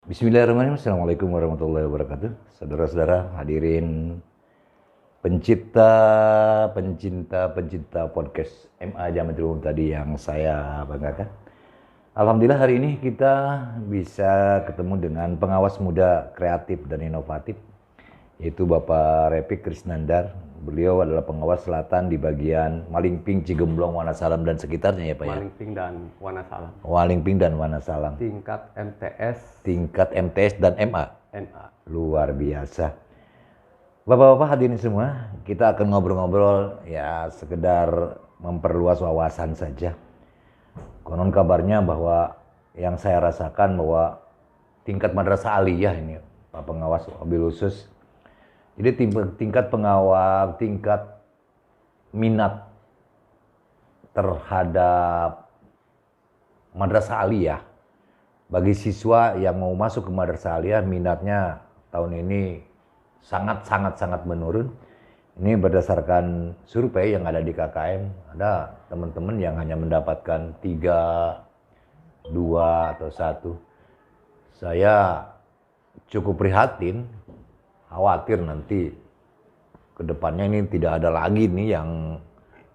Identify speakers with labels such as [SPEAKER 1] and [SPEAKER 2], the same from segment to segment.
[SPEAKER 1] Bismillahirrahmanirrahim. Assalamualaikum warahmatullahi wabarakatuh. Saudara-saudara hadirin pencinta podcast MA Jamatul Ulum tadi yang saya banggakan. Alhamdulillah hari ini kita bisa ketemu dengan pengawas muda kreatif dan inovatif, yaitu Bapak Repik Krisnandar. Beliau adalah pengawas selatan di bagian Malingping, Cigemblong, Wonosalam dan sekitarnya ya Pak ya.
[SPEAKER 2] Malingping dan Wonosalam.
[SPEAKER 1] Malingping dan Wonosalam.
[SPEAKER 2] Tingkat MTS.
[SPEAKER 1] Tingkat MTS dan MA.
[SPEAKER 2] NA.
[SPEAKER 1] Luar biasa. Bapak-bapak hadirin semua, kita akan ngobrol-ngobrol ya sekedar memperluas wawasan saja. Konon kabarnya bahwa yang saya rasakan bahwa tingkat madrasah aliyah ini Pak Pengawas wabil khusus. Jadi tingkat pengawal, tingkat minat terhadap madrasah aliyah bagi siswa yang mau masuk ke madrasah aliyah, minatnya tahun ini sangat menurun. Ini berdasarkan survei yang ada di KKM, ada teman-teman yang hanya mendapatkan 3, 2 atau 1. Saya cukup prihatin, khawatir nanti kedepannya ini tidak ada lagi nih yang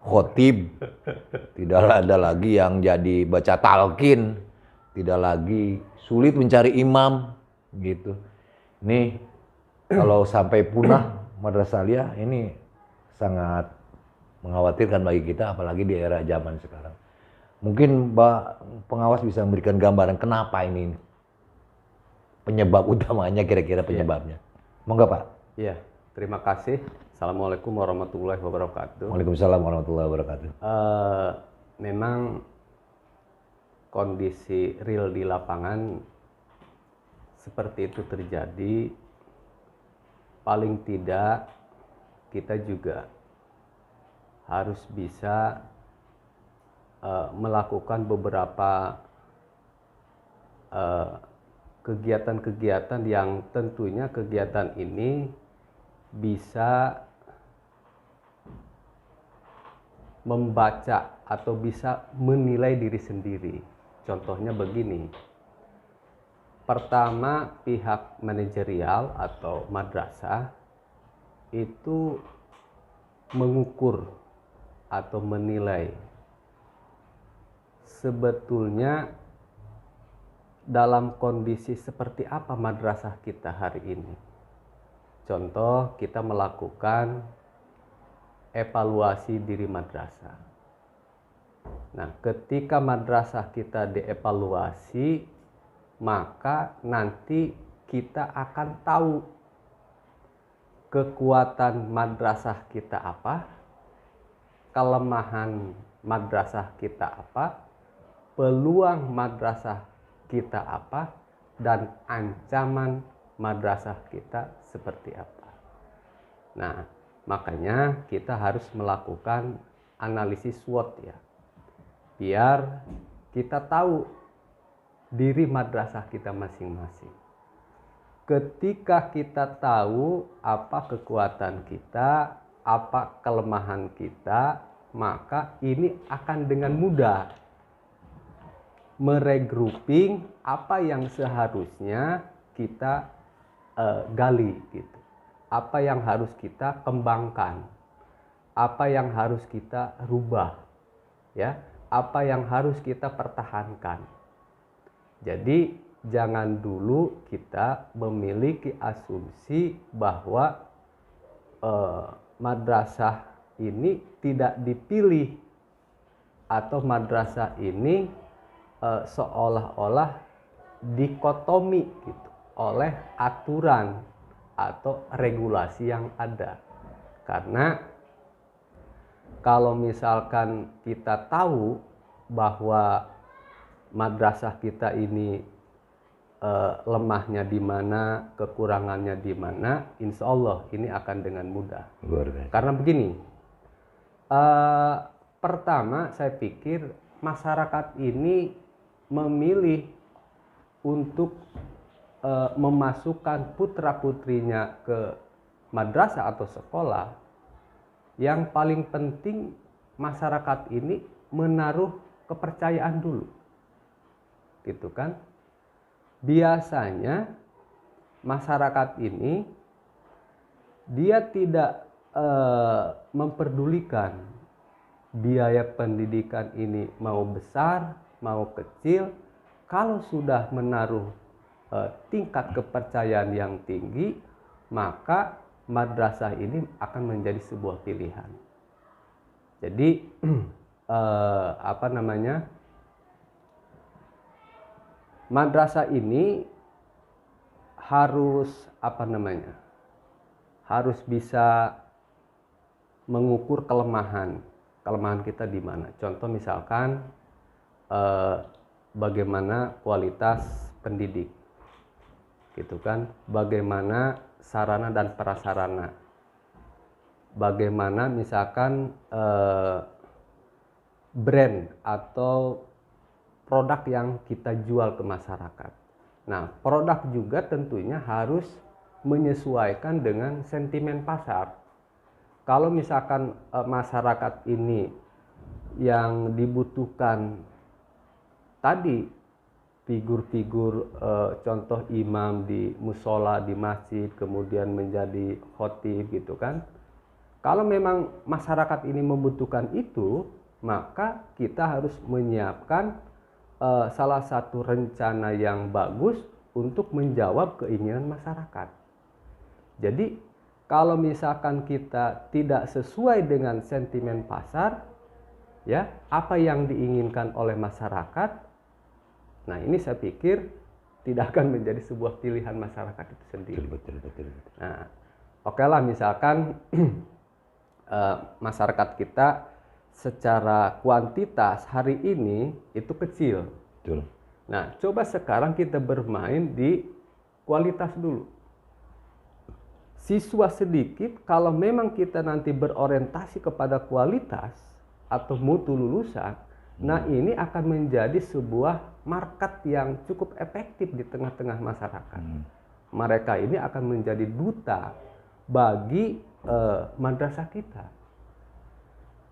[SPEAKER 1] khotib, tidak ada lagi yang jadi baca talqin, tidak lagi sulit mencari imam gitu. Ini kalau sampai punah madrasah aliyah ini sangat mengkhawatirkan bagi kita, apalagi di era zaman sekarang. Mungkin Mbak Pengawas bisa memberikan gambaran kenapa ini penyebab utamanya, kira-kira penyebabnya. Monggo Pak.
[SPEAKER 2] Iya, terima kasih. Assalamualaikum warahmatullahi wabarakatuh.
[SPEAKER 1] Waalaikumsalam warahmatullahi wabarakatuh.
[SPEAKER 2] Memang kondisi real di lapangan seperti itu terjadi. Paling tidak kita juga harus bisa melakukan beberapa kegiatan-kegiatan yang tentunya kegiatan ini bisa membaca atau bisa menilai diri sendiri. Contohnya begini. Pertama, pihak manajerial atau madrasah itu mengukur atau menilai sebetulnya dalam kondisi seperti apa madrasah kita hari ini. Contoh, kita melakukan evaluasi diri madrasah. Nah, ketika madrasah kita dievaluasi, maka nanti kita akan tahu kekuatan madrasah kita apa, kelemahan madrasah kita apa, peluang madrasah kita apa, dan ancaman madrasah kita seperti apa. Nah, makanya kita harus melakukan analisis SWOT ya, biar kita tahu diri madrasah kita masing-masing. Ketika kita tahu apa kekuatan kita, apa kelemahan kita, maka ini akan dengan mudah meregrouping apa yang seharusnya kita gali gitu. Apa yang harus kita kembangkan, apa yang harus kita rubah, ya, apa yang harus kita pertahankan. Jadi jangan dulu kita memiliki asumsi bahwa madrasah ini tidak dipilih atau madrasah ini seolah-olah dikotomi gitu oleh aturan atau regulasi yang ada. Karena kalau misalkan kita tahu bahwa madrasah kita ini lemahnya di mana, kekurangannya di mana, insya Allah ini akan dengan mudah. Karena begini, pertama saya pikir masyarakat ini memilih untuk memasukkan putra-putrinya ke madrasah atau sekolah. Yang paling penting masyarakat ini menaruh kepercayaan dulu, gitu kan. biasanya masyarakat ini dia tidak memperdulikan biaya pendidikan ini mau besar, mau kecil. Kalau sudah menaruh tingkat kepercayaan yang tinggi, maka madrasah ini akan menjadi sebuah pilihan. Jadi madrasah ini harus harus bisa mengukur kelemahan kita di mana. Contoh misalkan bagaimana kualitas pendidik, gitu kan? Bagaimana sarana dan prasarana, bagaimana misalkan brand atau produk yang kita jual ke masyarakat. Nah, produk juga tentunya harus menyesuaikan dengan sentimen pasar. Kalau misalkan masyarakat ini yang dibutuhkan tadi figur-figur contoh imam di musola, di masjid, kemudian menjadi khotib gitu kan. Kalau memang masyarakat ini membutuhkan itu, maka kita harus menyiapkan salah satu rencana yang bagus untuk menjawab keinginan masyarakat. Jadi kalau misalkan kita tidak sesuai dengan sentimen pasar, ya, apa yang diinginkan oleh masyarakat, nah ini saya pikir tidak akan menjadi sebuah pilihan masyarakat itu sendiri.
[SPEAKER 1] Betul.
[SPEAKER 2] Nah, oke lah misalkan masyarakat kita secara kuantitas hari ini itu kecil.
[SPEAKER 1] Betul.
[SPEAKER 2] Nah, coba sekarang kita bermain di kualitas dulu. Siswa sedikit, kalau memang kita nanti berorientasi kepada kualitas atau mutu lulusan, nah ini akan menjadi sebuah market yang cukup efektif di tengah-tengah masyarakat. Mereka ini akan menjadi duta bagi madrasah kita.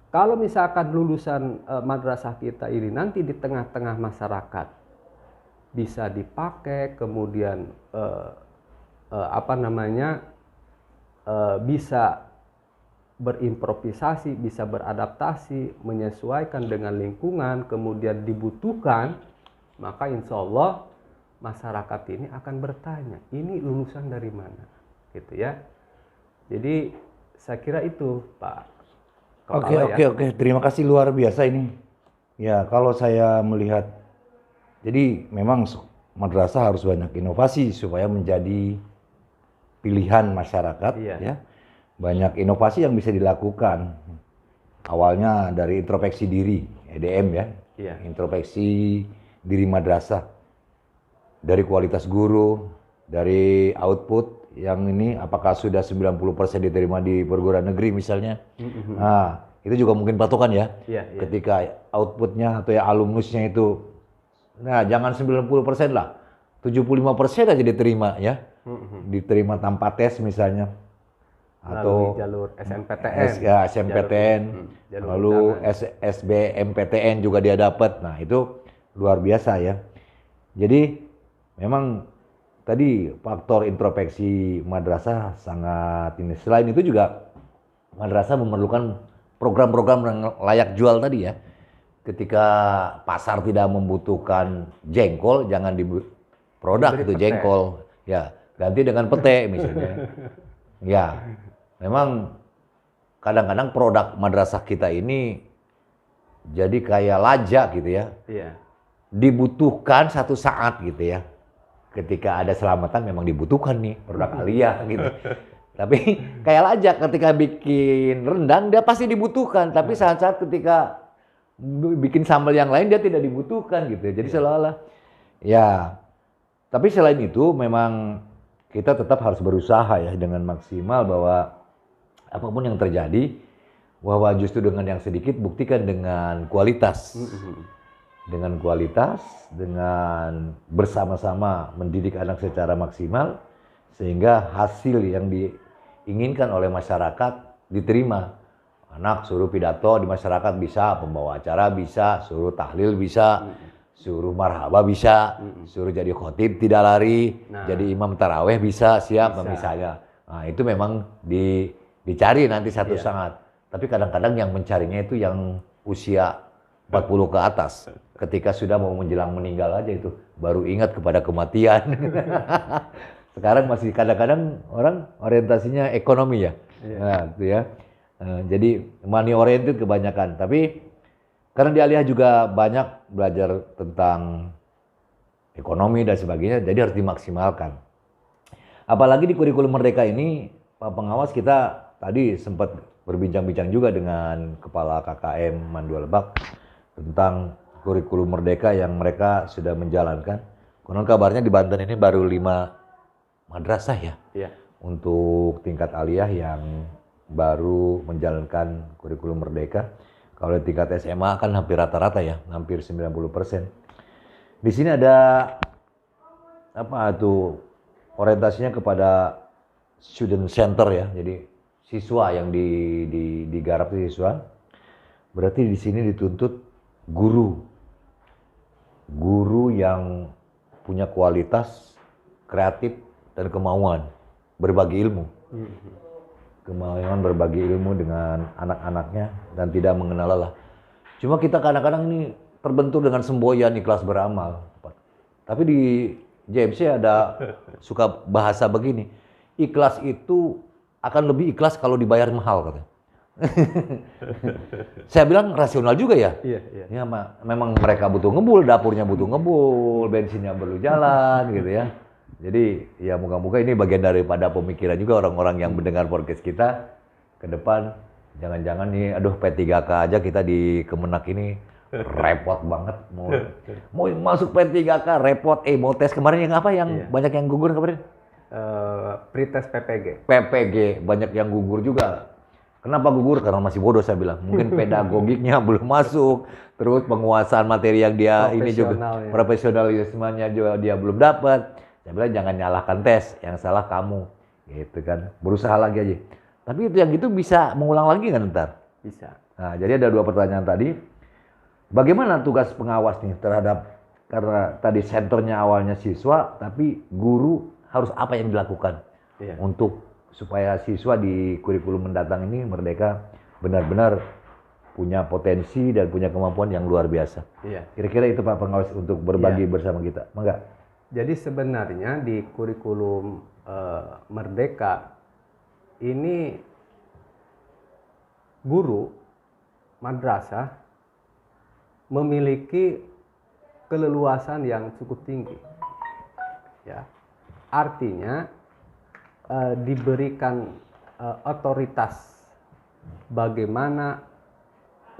[SPEAKER 2] Kalau misalkan lulusan madrasah kita ini nanti di tengah-tengah masyarakat bisa dipakai, kemudian bisa berimprovisasi, bisa beradaptasi, menyesuaikan dengan lingkungan, kemudian dibutuhkan, maka insya Allah masyarakat ini akan bertanya, ini lulusan dari mana, gitu ya. Jadi saya kira itu, Pak Kepala.
[SPEAKER 1] Oke. Terima kasih, luar biasa ini. Ya, kalau saya melihat, jadi memang madrasah harus banyak inovasi supaya menjadi pilihan masyarakat.
[SPEAKER 2] Iya.
[SPEAKER 1] Ya. Banyak inovasi yang bisa dilakukan. Awalnya dari introspeksi diri, EDM ya.
[SPEAKER 2] Iya.
[SPEAKER 1] Introspeksi diri madrasah. Dari kualitas guru, dari output yang ini apakah sudah 90% diterima di perguruan negeri misalnya. Nah, itu juga mungkin patokan ya.
[SPEAKER 2] Iya.
[SPEAKER 1] Ketika outputnya atau ya alumnusnya itu, nah jangan 90% lah, 75% aja diterima ya. Diterima tanpa tes misalnya. Atau
[SPEAKER 2] jalur SNPTN.
[SPEAKER 1] SNPTN, lalu SBMPTN juga dia dapat. Nah, itu luar biasa ya. Jadi memang tadi faktor introspeksi madrasah sangat ini. Selain itu juga madrasah memerlukan program-program yang layak jual tadi ya. Ketika pasar tidak membutuhkan jengkol, jangan produk itu jengkol. Ya, ganti dengan pete misalnya. Ya, memang kadang-kadang produk madrasah kita ini jadi kayak lajak gitu ya.
[SPEAKER 2] Iya.
[SPEAKER 1] Dibutuhkan satu saat gitu ya. Ketika ada selamatan memang dibutuhkan nih produk aliyah gitu. Tapi kayak lajak ketika bikin rendang dia pasti dibutuhkan. Tapi saat-saat ketika bikin sambal yang lain dia tidak dibutuhkan gitu. Jadi seolah-olah ya. Tapi selain itu memang kita tetap harus berusaha ya dengan maksimal bahwa apapun yang terjadi, bahwa justru dengan yang sedikit buktikan dengan kualitas. Dengan kualitas, dengan bersama-sama mendidik anak secara maksimal, sehingga hasil yang diinginkan oleh masyarakat diterima. Anak suruh pidato di masyarakat bisa, pembawa acara bisa, suruh tahlil bisa, suruh marhaba bisa, suruh jadi khotib tidak lari, jadi imam taraweh bisa, siap misalnya. Nah, itu memang dicari nanti satu saat. Tapi kadang-kadang yang mencarinya itu yang usia 40 ke atas. Ketika sudah mau menjelang meninggal aja itu baru ingat kepada kematian. Sekarang masih kadang-kadang orang orientasinya ekonomi ya. Nah, itu ya. Jadi money oriented kebanyakan. Tapi karena di Aliyah juga banyak belajar tentang ekonomi dan sebagainya, jadi harus dimaksimalkan. Apalagi di kurikulum Merdeka ini, Pak Pengawas, kita tadi sempat berbincang-bincang juga dengan Kepala KKM Mandua Lebak tentang kurikulum Merdeka yang mereka sudah menjalankan. Konon kabarnya di Banten ini baru 5 madrasah ya, untuk tingkat aliyah yang baru menjalankan kurikulum Merdeka. Kalau tingkat SMA kan hampir rata-rata ya, hampir 90%. Di sini ada apa tuh orientasinya kepada student center ya, jadi siswa yang digarap itu siswa. Berarti di sini dituntut guru yang punya kualitas, kreatif, dan kemauan berbagi ilmu. Kemauan berbagi ilmu dengan anak-anaknya dan tidak mengenal lelah. Cuma kita kadang-kadang ini terbentur dengan semboyan ikhlas beramal. Tapi di JMC ada suka bahasa begini, ikhlas itu akan lebih ikhlas kalau dibayar mahal katanya. Saya bilang rasional juga ya. Ya memang mereka butuh ngebul, dapurnya butuh ngebul, bensinnya perlu jalan gitu ya. Jadi ya moga-moga ini bagian daripada pemikiran juga orang-orang yang mendengar podcast kita ke depan. Jangan-jangan nih, aduh P3K aja kita di Kemenak ini repot banget. Mau masuk P3K repot, mau tes kemarin yang apa yang banyak yang gugur kemarin?
[SPEAKER 2] Pretest PPG.
[SPEAKER 1] PPG, banyak yang gugur juga. Kenapa gugur? Karena masih bodoh saya bilang. Mungkin pedagogiknya belum masuk, terus penguasaan materi yang dia ini juga profesionalismenya juga dia belum dapat. Saya bilang jangan nyalahkan tes, yang salah kamu, gitu kan. Berusaha lagi aja. Tapi itu yang gitu bisa mengulang lagi kan ntar?
[SPEAKER 2] Bisa.
[SPEAKER 1] Nah, jadi ada 2 pertanyaan tadi. Bagaimana tugas pengawas nih terhadap, karena tadi senternya awalnya siswa, tapi guru harus apa yang dilakukan untuk supaya siswa di kurikulum mendatang ini Merdeka benar-benar punya potensi dan punya kemampuan yang luar biasa. Kira-kira itu Pak Pengawas untuk berbagi bersama kita. Enggak?
[SPEAKER 2] Jadi sebenarnya di kurikulum Merdeka ini guru madrasah memiliki keleluasan yang cukup tinggi. Ya. Artinya diberikan otoritas bagaimana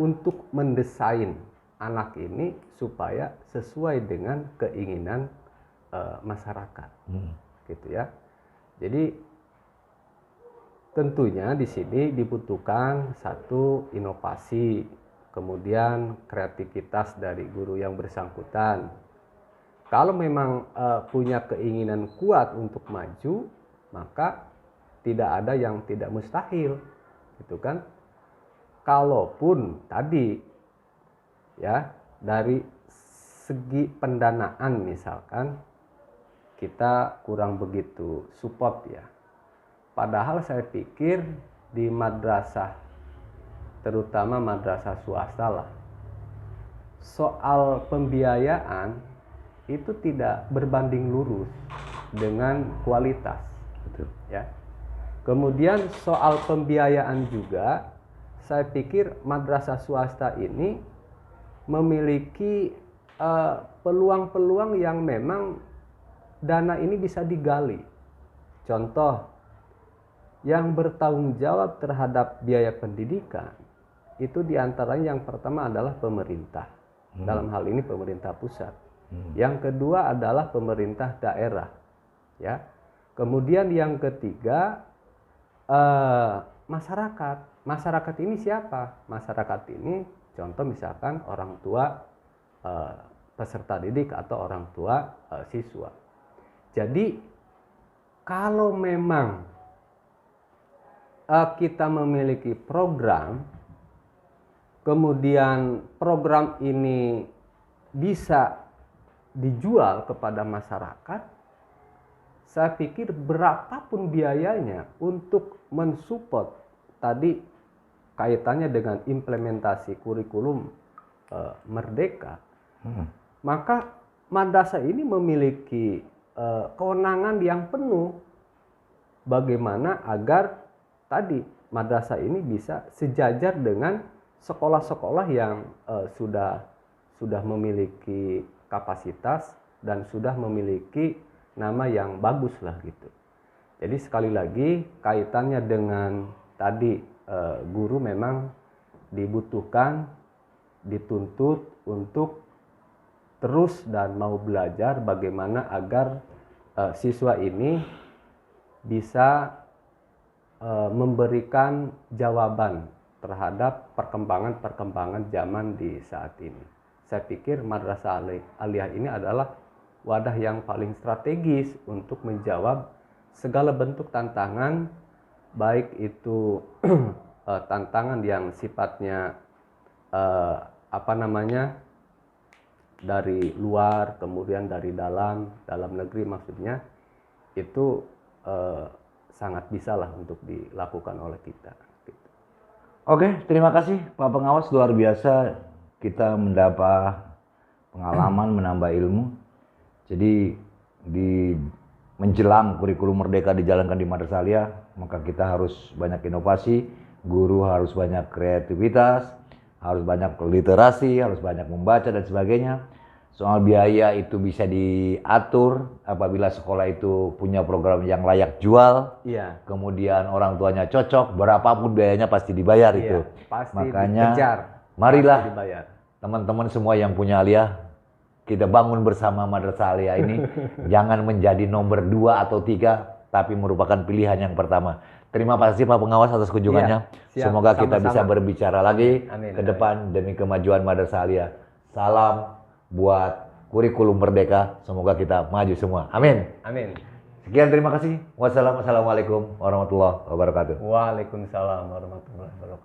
[SPEAKER 2] untuk mendesain anak ini supaya sesuai dengan keinginan masyarakat, gitu ya. Jadi tentunya di sini dibutuhkan satu inovasi, kemudian kreativitas dari guru yang bersangkutan. Kalau memang punya keinginan kuat untuk maju, maka tidak ada yang tidak mustahil, gitu kan? Kalaupun tadi ya dari segi pendanaan misalkan kita kurang begitu support ya. Padahal saya pikir di madrasah, terutama madrasah swasta lah, soal pembiayaan itu tidak berbanding lurus dengan kualitas. Betul. Ya. Kemudian soal pembiayaan juga, saya pikir madrasah swasta ini memiliki peluang-peluang yang memang dana ini bisa digali. Contoh, yang bertanggung jawab terhadap biaya pendidikan itu diantaranya yang pertama adalah pemerintah. Dalam hal ini pemerintah pusat. Yang kedua adalah pemerintah daerah. Ya. Kemudian yang ketiga masyarakat. Masyarakat ini siapa? Masyarakat ini contoh misalkan orang tua peserta didik atau orang tua siswa. Jadi kalau memang kita memiliki program, kemudian program ini bisa dijual kepada masyarakat, saya pikir berapapun biayanya untuk mensupport tadi kaitannya dengan implementasi kurikulum Merdeka, maka madrasah ini memiliki kewenangan yang penuh bagaimana agar tadi madrasah ini bisa sejajar dengan sekolah-sekolah yang sudah memiliki kapasitas dan sudah memiliki nama yang bagus lah gitu. Jadi sekali lagi kaitannya dengan tadi guru memang dibutuhkan, dituntut untuk terus dan mau belajar bagaimana agar siswa ini bisa memberikan jawaban terhadap perkembangan-perkembangan zaman di saat ini. Saya pikir Madrasah Aliyah ini adalah wadah yang paling strategis untuk menjawab segala bentuk tantangan, baik itu tantangan yang sifatnya dari luar, kemudian dari dalam negeri maksudnya, itu sangat bisalah untuk dilakukan oleh kita. Gitu.
[SPEAKER 1] Oke, terima kasih Pak Pengawas, luar biasa kita mendapat pengalaman, menambah ilmu. Jadi di menjelang kurikulum Merdeka dijalankan di Madrasah Aliyah, maka kita harus banyak inovasi, guru harus banyak kreativitas, harus banyak literasi, harus banyak membaca dan sebagainya. Soal biaya itu bisa diatur apabila sekolah itu punya program yang layak jual.
[SPEAKER 2] Iya.
[SPEAKER 1] Kemudian orang tuanya cocok, berapapun biayanya pasti dibayar itu.
[SPEAKER 2] Pasti
[SPEAKER 1] makanya
[SPEAKER 2] dikejar,
[SPEAKER 1] marilah
[SPEAKER 2] pasti dibayar.
[SPEAKER 1] Teman-teman semua yang punya Aliyah, kita bangun bersama Madrasah Aliyah ini. Jangan menjadi nomor 2 atau 3, tapi merupakan pilihan yang pertama. Terima kasih Pak Pengawas atas kunjungannya.
[SPEAKER 2] Siap,
[SPEAKER 1] Semoga kita
[SPEAKER 2] sama-sama.
[SPEAKER 1] bisa berbicara lagi
[SPEAKER 2] Amin.
[SPEAKER 1] ke depan demi kemajuan Madrasah Aliyah. Salam buat kurikulum Merdeka. Semoga kita maju semua. Amin.
[SPEAKER 2] Amin.
[SPEAKER 1] Sekian, terima kasih. Wassalamualaikum warahmatullahi wabarakatuh.
[SPEAKER 2] Waalaikumsalam warahmatullahi wabarakatuh.